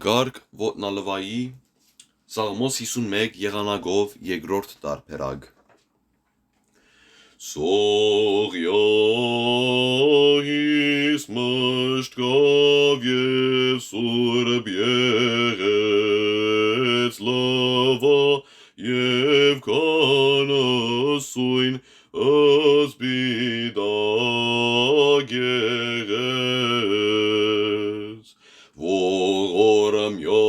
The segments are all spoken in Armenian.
Գարգ ոտնալվայի Սաղմոս 51 եղանակով երկրորդ տարբերակ Սողյահիս մշտկավ և սուրբ եղեց լվա և կանասույն ասպիտակ եղեց Ողորմյա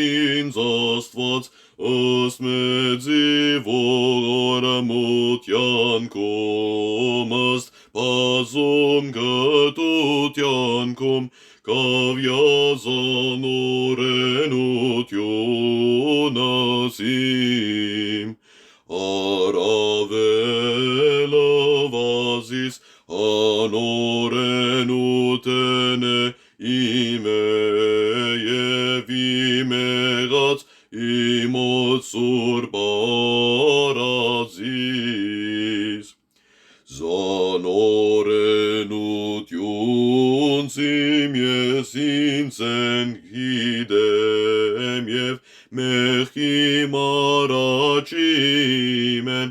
ինձ Աստված ասմեծի ողորմության կոմաստ բազում գտությանքում կավյազանորենություն ասիմ Արավելը վազիս անորենութենե իմե և իմեղած իմոց սուրբ արածիս Զանորենություն սիմ ես ինձեն գիտեմ և մեղքի մարաչիմ են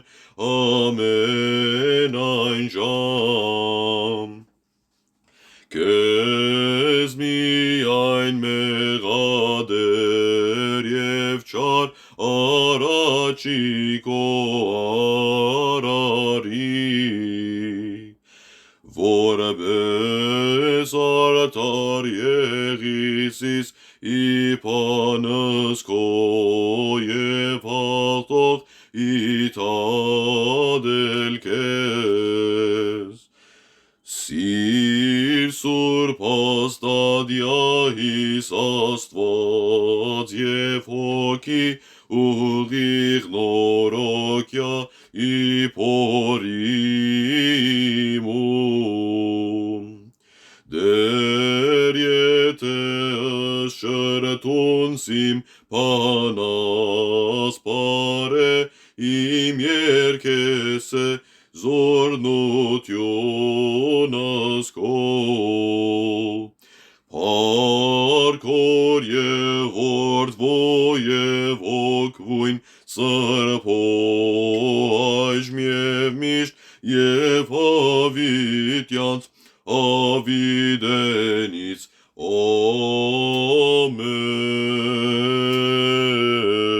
ամեն այն ժամ Քեզ միայն մեղադեր և չար առաջի քո արարի Որպես արդար եղիսիս իբանս քո և հաղթող իթադել քեզ Սիր սուրբ աստադյահիս Աստված և հոգի ուղիղ նորոգյա իպորիմում Դեր եթե շրթուն սիմ պանասպարե իմ երկեսե զորնությունս քո Փառքոր եղորդ և օգվույն սրբոյժմ և միշտ և հավիտյանց ավիտենից ամեն